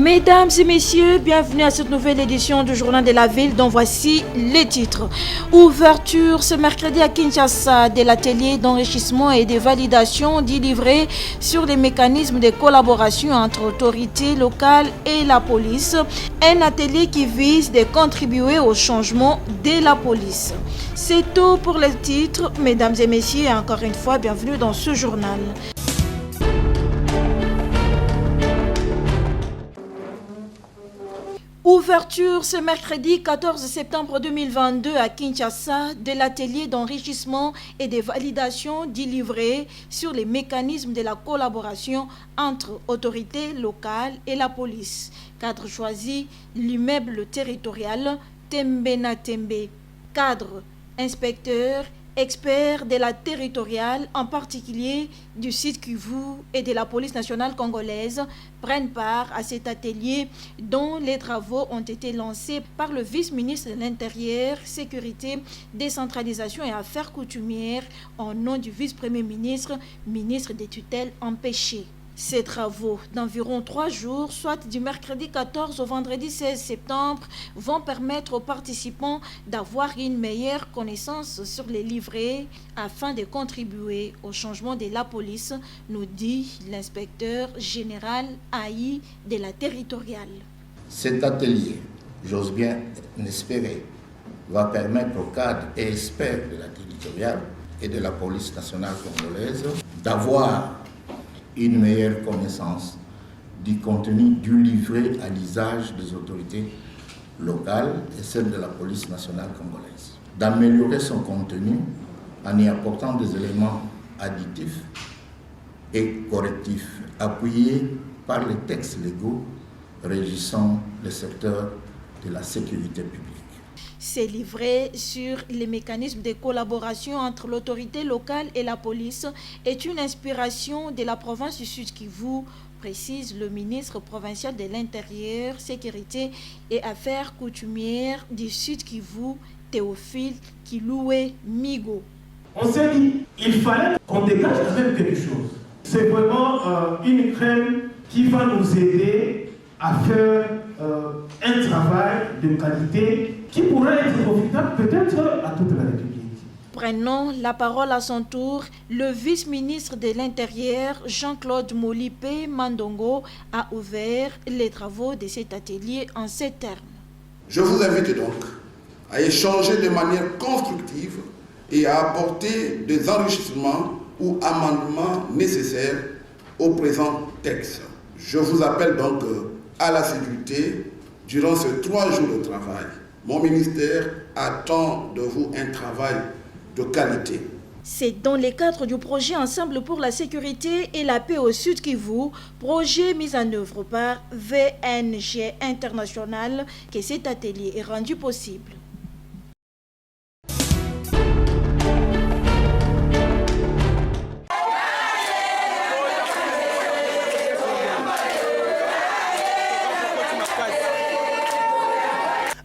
Mesdames et messieurs, bienvenue à cette nouvelle édition du Journal de la Ville dont voici les titres. Ouverture ce mercredi à Kinshasa de l'atelier d'enrichissement et de validation délivré sur les mécanismes de collaboration entre autorités locales et la police. Un atelier qui vise de contribuer au changement de la police. C'est tout pour les titres. Mesdames et messieurs, encore une fois, bienvenue dans ce journal. Ouverture ce mercredi 14 septembre 2022 à Kinshasa de l'atelier d'enrichissement et de validation délivré sur les mécanismes de la collaboration entre autorités locales et la police. Cadre choisi, l'immeuble territorial Tembena Tembe. Cadre, inspecteur, experts de la territoriale, en particulier du site Kivu et de la police nationale congolaise, prennent part à cet atelier dont les travaux ont été lancés par le vice-ministre de l'Intérieur, Sécurité, Décentralisation et Affaires coutumières au nom du vice-premier ministre, ministre des tutelles empêchées. Ces travaux d'environ 3 jours, soit du mercredi 14 au vendredi 16 septembre, vont permettre aux participants d'avoir une meilleure connaissance sur les livrets afin de contribuer au changement de la police, nous dit l'inspecteur général AI de la territoriale. Cet atelier, j'ose bien l'espérer, va permettre aux cadres et experts de la territoriale et de la police nationale congolaise d'avoir une meilleure connaissance du contenu du livret à l'usage des autorités locales et celles de la police nationale congolaise. D'améliorer son contenu en y apportant des éléments additifs et correctifs, appuyés par les textes légaux régissant le secteur de la sécurité publique. C'est livré sur les mécanismes de collaboration entre l'autorité locale et la police est une inspiration de la province du Sud Kivu, précise le ministre provincial de l'Intérieur, Sécurité et Affaires coutumières du Sud Kivu, Théophile Kiloué Migo. On s'est dit, il fallait qu'on dégage quand même quelque chose. C'est vraiment une crème qui va nous aider à faire un travail de qualité qui pourrait être profitable peut-être à toute la République. Prenant la parole à son tour, le vice-ministre de l'Intérieur, Jean-Claude Molipé Mandongo, a ouvert les travaux de cet atelier en ces termes. Je vous invite donc à échanger de manière constructive et à apporter des enrichissements ou amendements nécessaires au présent texte. Je vous appelle donc à la sécurité durant ces 3 jours de travail. Mon ministère attend de vous un travail de qualité. C'est dans le cadre du projet Ensemble pour la sécurité et la paix au Sud Kivu, projet mis en œuvre par VNG International, que cet atelier est rendu possible.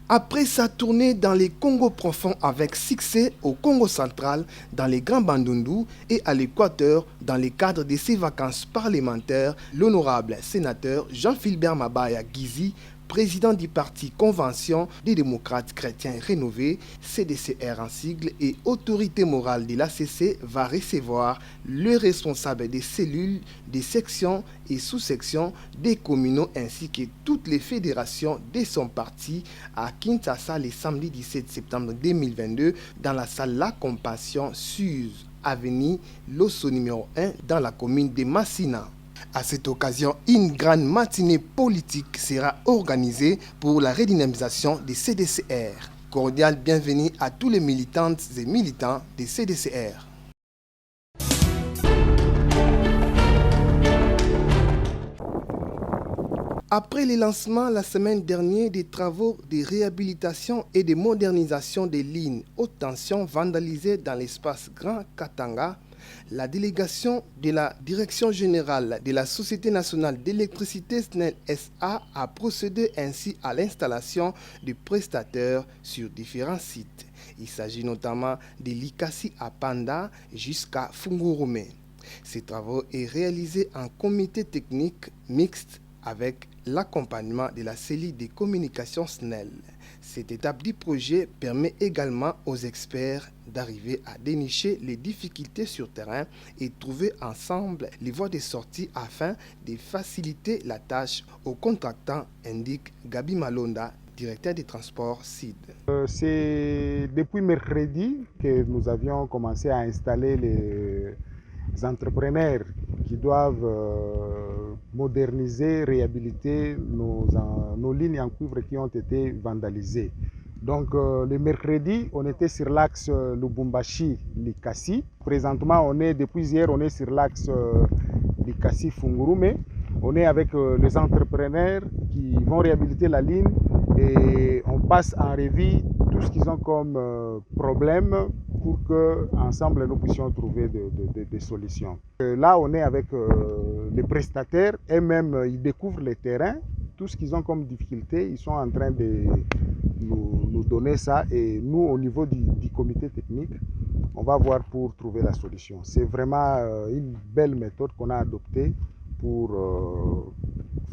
Après sa tournée dans les Congo profonds avec succès au Congo central, dans les Grands Bandundu et à l'Équateur, dans le cadre de ses vacances parlementaires, l'honorable sénateur Jean-Philbert Mabaya Gizi, président du parti Convention des démocrates chrétiens rénovés, CDCR en sigle, et autorité morale de l'ACC, va recevoir le responsable des cellules, des sections et sous-sections des communaux ainsi que toutes les fédérations de son parti à Kinshasa le samedi 17 septembre 2022 dans la salle La Compassion Suse, avenue Losso numéro 1 dans la commune de Massina. À cette occasion, une grande matinée politique sera organisée pour la redynamisation des CDCR. Cordial bienvenue à tous les militantes et militants des CDCR. Après le lancement la semaine dernière des travaux de réhabilitation et de modernisation des lignes haute tension vandalisées dans l'espace Grand Katanga, la délégation de la Direction générale de la Société nationale d'électricité SNEL SA a procédé ainsi à l'installation de prestataires sur différents sites. Il s'agit notamment de Likasi à Panda jusqu'à Fungurume. Ces travaux sont réalisés en comité technique mixte avec l'accompagnement de la cellule de communication SNEL. Cette étape du projet permet également aux experts d'arriver à dénicher les difficultés sur terrain et trouver ensemble les voies de sortie afin de faciliter la tâche aux contractants, indique Gabi Malonda, directeur des transports CID. C'est depuis mercredi que nous avions commencé à installer les entrepreneurs qui doivent moderniser, réhabiliter nos lignes en cuivre qui ont été vandalisées. Donc le mercredi, on était sur l'axe Lubumbashi-Likasi. Présentement, depuis hier, on est sur l'axe Likasi-Fungurume. On est avec les entrepreneurs qui vont réhabiliter la ligne et on passe en revue tout ce qu'ils ont comme problème pour qu'ensemble nous puissions trouver des solutions. Là, on est avec les prestataires, eux-mêmes, ils découvrent les terrains, tout ce qu'ils ont comme difficulté, ils sont en train de nous donner ça et nous, au niveau du comité technique, on va voir pour trouver la solution. C'est vraiment une belle méthode qu'on a adoptée pour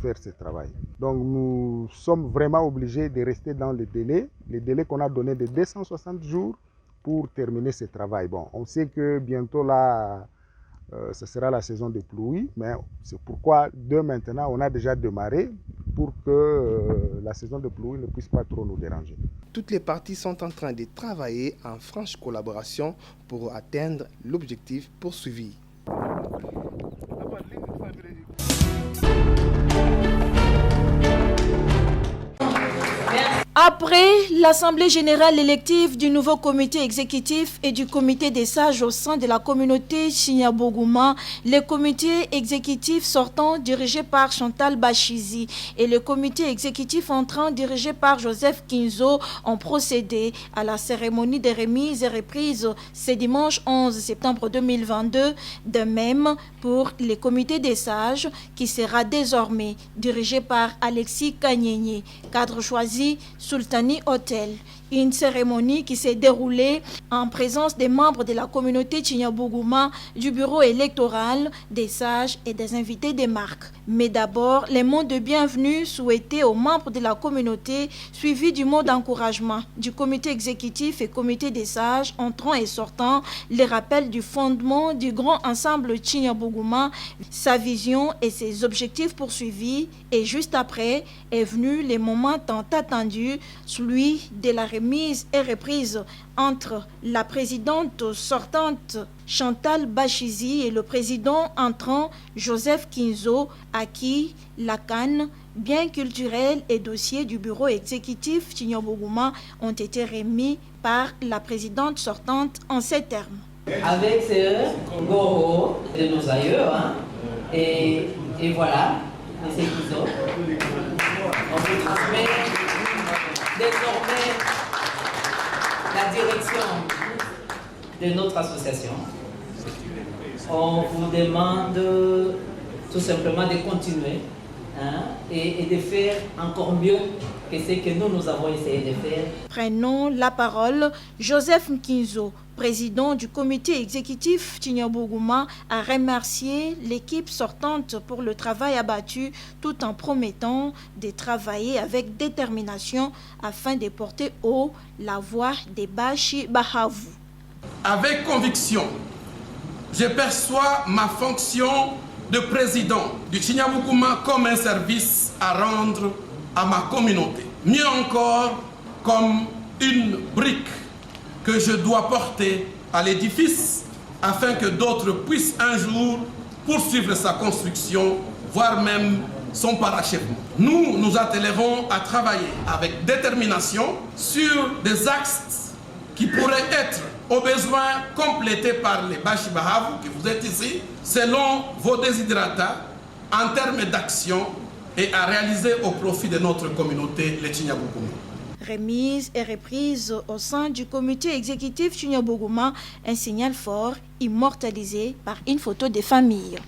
faire ce travail. Donc nous sommes vraiment obligés de rester dans les délais qu'on a donnés de 260 jours pour terminer ce travail. Bon, on sait que bientôt là, ce sera la saison des pluies, mais c'est pourquoi dès maintenant, on a déjà démarré pour que la saison de pluie ne puisse pas trop nous déranger. Toutes les parties sont en train de travailler en franche collaboration pour atteindre l'objectif poursuivi. Après l'Assemblée générale élective du nouveau comité exécutif et du comité des sages au sein de la communauté Chignabougouma, le comité exécutif sortant dirigé par Chantal Bachizi et le comité exécutif entrant dirigé par Joseph Kinzo ont procédé à la cérémonie de remise et reprise ce dimanche 11 septembre 2022. De même pour le comité des sages qui sera désormais dirigé par Alexis Kanyenye, cadre choisi Sultani Hotel. Une cérémonie qui s'est déroulée en présence des membres de la communauté Chignabougouma, du bureau électoral, des sages et des invités des marques. Mais d'abord, les mots de bienvenue souhaités aux membres de la communauté, suivis du mot d'encouragement du comité exécutif et comité des sages, entrant et sortant, les rappels du fondement du grand ensemble Chignabougouma, sa vision et ses objectifs poursuivis. Et juste après est venu le moment tant attendu, celui de la remise et reprise entre la présidente sortante Chantal Bachizi et le président entrant Joseph Kinzo, à qui la canne, biens culturels et dossiers du bureau exécutif Chignabougouma ont été remis par la présidente sortante en ces termes. Avec ce goro de nos aïeux, hein, et voilà, c'est Kinzo. On vous transmet désormais la direction de notre association. On vous demande tout simplement de continuer et de faire encore mieux que ce que nous avons essayé de faire. Prenons la parole. Joseph Kinzo, président du comité exécutif Chignabougouma, a remercié l'équipe sortante pour le travail abattu tout en promettant de travailler avec détermination afin de porter haut la voix des Bashi Bahavu. Avec conviction, je perçois ma fonction de président du Chignabougouma comme un service à rendre à ma communauté. Mieux encore, comme une brique que je dois porter à l'édifice afin que d'autres puissent un jour poursuivre sa construction, voire même son parachèvement. Nous nous attellerons à travailler avec détermination sur des axes qui pourraient être au besoin complétés par les Bashi Bahavu que vous êtes ici, selon vos desiderata, en termes d'action et à réaliser au profit de notre communauté, les Chignabougouma. Remise et reprise au sein du comité exécutif Chignabougouma, un signal fort immortalisé par une photo des familles.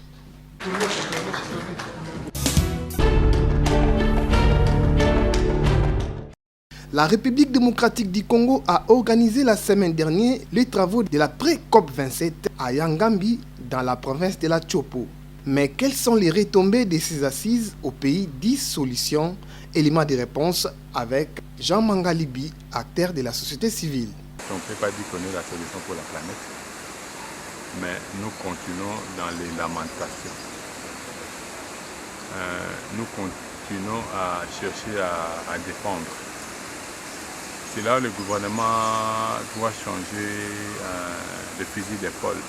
La République démocratique du Congo a organisé la semaine dernière les travaux de la pré-COP 27 à Yangambi, dans la province de la Tchopo. Mais quelles sont les retombées de ces assises au pays 10 solutions? Élément de réponse avec Jean Mangalibi, acteur de la société civile. On ne peut pas dire qu'on est la solution pour la planète, mais nous continuons dans les lamentations. Nous continuons à chercher à défendre. C'est là où le gouvernement doit changer le fusil d'épaule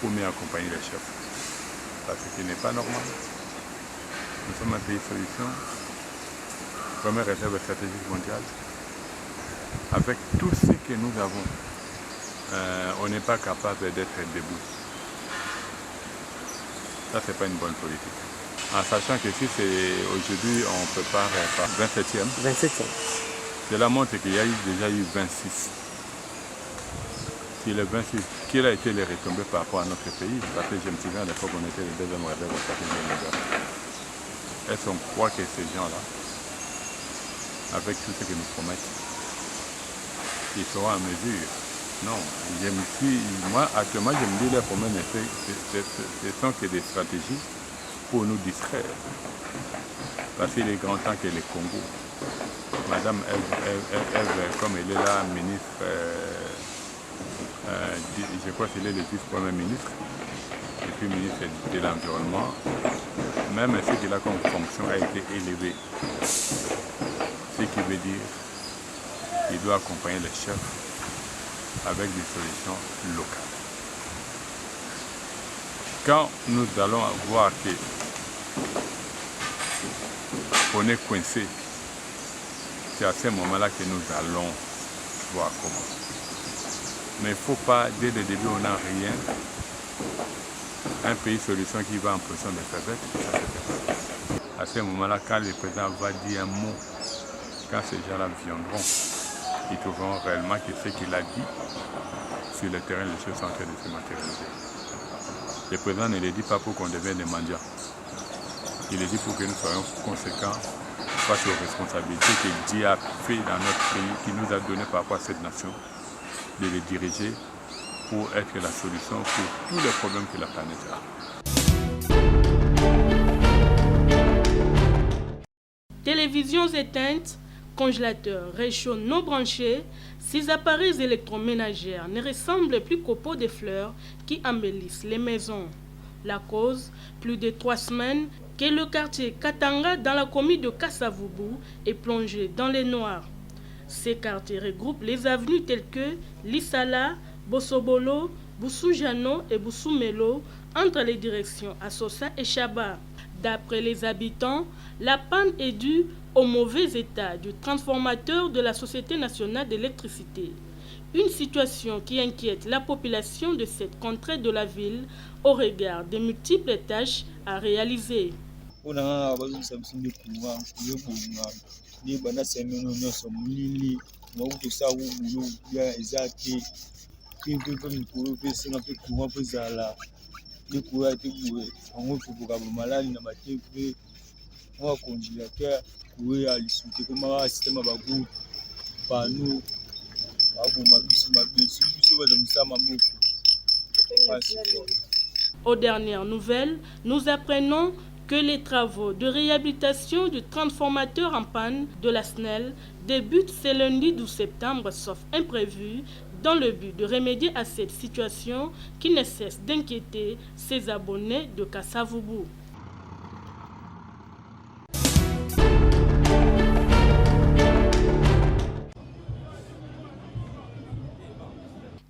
pour mieux accompagner les chefs. Parce que ce n'est pas normal. Nous sommes un pays solution, première réserve stratégique mondiale. Avec tout ce que nous avons, on n'est pas capable d'être debout. Ça, ce n'est pas une bonne politique. En sachant que si c'est aujourd'hui, on prépare 27e. 27e. Cela montre qu'il y a déjà eu 26. Si le 26, quelles a été les retombées par rapport à notre pays? Parce que je me souviens à l'époque où on était les deuxième réserve stratégique mondiale. Est-ce qu'on croit que ces gens-là, avec tout ce qu'ils nous promettent, ils seront en mesure? Non. Moi, actuellement, je me dis les problèmes, ce sont que des stratégies pour nous distraire. Parce qu'il est grand temps que le Congo, Madame Ève, comme elle est là, ministre, je crois qu'elle est le vice-premier ministre, et puis ministre de l'Environnement, même ce qu'il a comme fonction a été élevé. Ce qui veut dire qu'il doit accompagner les chefs avec des solutions locales. Quand nous allons voir qu'on est coincé, c'est à ce moment-là que nous allons voir comment. Mais il ne faut pas, dès le début, on n'a rien. Un pays solution qui va en position de faiblesse, ça se fait pas. À ce moment-là, quand le président va dire un mot, quand ces gens-là viendront, ils trouveront réellement que ce qu'il a dit, sur le terrain, les choses sont en train de se matérialiser. Le président ne le dit pas pour qu'on devienne des mendiants. Il le dit pour que nous soyons conséquents face aux responsabilités que Dieu a fait dans notre pays, qui nous a donné par rapport à cette nation, de les diriger pour être la solution pour tous les problèmes que la planète a. Télévisions éteintes, congélateurs réchauds non branchés, ces appareils électroménagers ne ressemblent plus qu'aux pots de fleurs qui embellissent les maisons. La cause, plus de 3 semaines que le quartier Katanga dans la commune de Kasavubu est plongé dans les noirs. Ces quartiers regroupent les avenues telles que Lissala, Bossobolo, Boussou-Jano et Boussou-Melo entre les directions Assosa et Chaba. D'après les habitants, la panne est due au mauvais état du transformateur de la Société nationale d'électricité. Une situation qui inquiète la population de cette contrée de la ville au regard des multiples tâches à réaliser. Aux dernières nouvelles, nous apprenons que les travaux de réhabilitation du transformateur en panne de la SNEL débutent ce lundi 12 septembre, sauf imprévu, dans le but de remédier à cette situation qui ne cesse d'inquiéter ses abonnés de Kasavubu.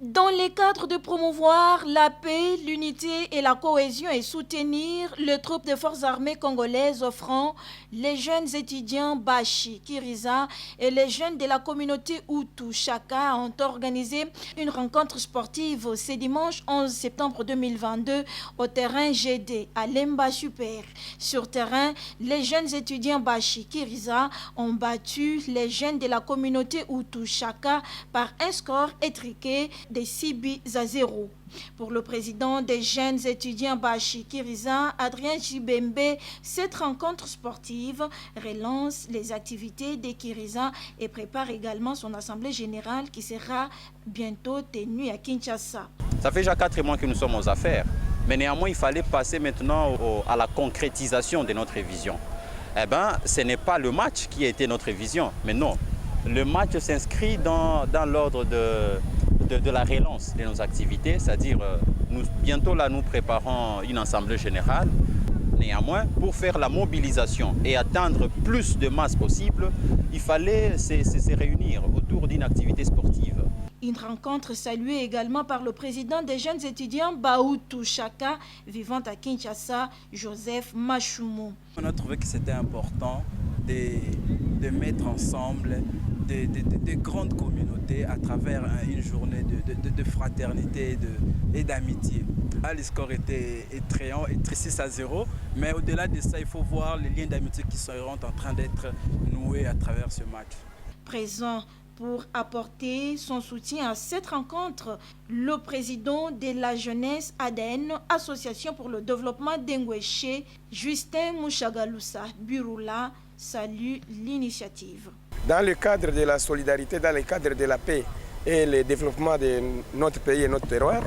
Dans le cadre de promouvoir la paix, l'unité et la cohésion et soutenir le troupe des forces armées congolaises offrant les jeunes étudiants Bashi, Kiriza et les jeunes de la communauté Hutu Chaka ont organisé une rencontre sportive ce dimanche 11 septembre 2022 au terrain GD à Lemba Super. Sur terrain, les jeunes étudiants Bashi, Kiriza ont battu les jeunes de la communauté Hutu Chaka par un score étriqué de 6 buts à 0. Pour le président des jeunes étudiants Bashi Kiriza, Adrien Jibembe, cette rencontre sportive relance les activités de Kiriza et prépare également son assemblée générale qui sera bientôt tenue à Kinshasa. Ça fait déjà 4 mois que nous sommes aux affaires. Mais néanmoins, il fallait passer maintenant à la concrétisation de notre vision. Eh bien, ce n'est pas le match qui a été notre vision, mais non. Le match s'inscrit dans l'ordre de la relance de nos activités, c'est-à-dire bientôt là nous préparons une assemblée générale. Néanmoins, pour faire la mobilisation et atteindre plus de masse possible, il fallait se réunir autour d'une activité sportive. Une rencontre saluée également par le président des jeunes étudiants Baoutou Chaka, vivant à Kinshasa, Joseph Machoumou. On a trouvé que c'était important de mettre ensemble de grandes communautés à travers une journée de fraternité et d'amitié. Le score était effrayant, 6-0, mais au-delà de ça, il faut voir les liens d'amitié qui seront en train d'être noués à travers ce match. Présent pour apporter son soutien à cette rencontre, le président de la jeunesse ADN, Association pour le développement d'Engwéché, Justin Mouchagaloussa Burula, salue l'initiative. Dans le cadre de la solidarité, dans le cadre de la paix et le développement de notre pays et notre terroir,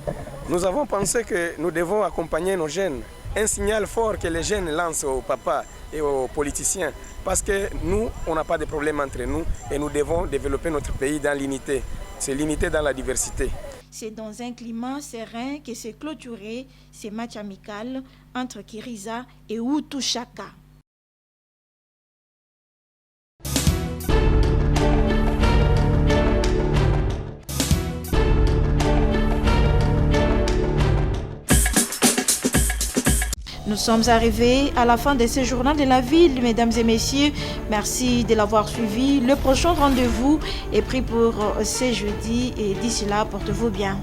nous avons pensé que nous devons accompagner nos jeunes. Un signal fort que les jeunes lancent aux papas et aux politiciens, parce que nous, on n'a pas de problème entre nous et nous devons développer notre pays dans l'unité. C'est l'unité dans la diversité. C'est dans un climat serein que s'est clôturé ces matchs amicaux entre Kiriza et Outou Chaka. Nous sommes arrivés à la fin de ce journal de la ville, mesdames et messieurs. Merci de l'avoir suivi. Le prochain rendez-vous est pris pour ce jeudi et d'ici là, portez-vous bien.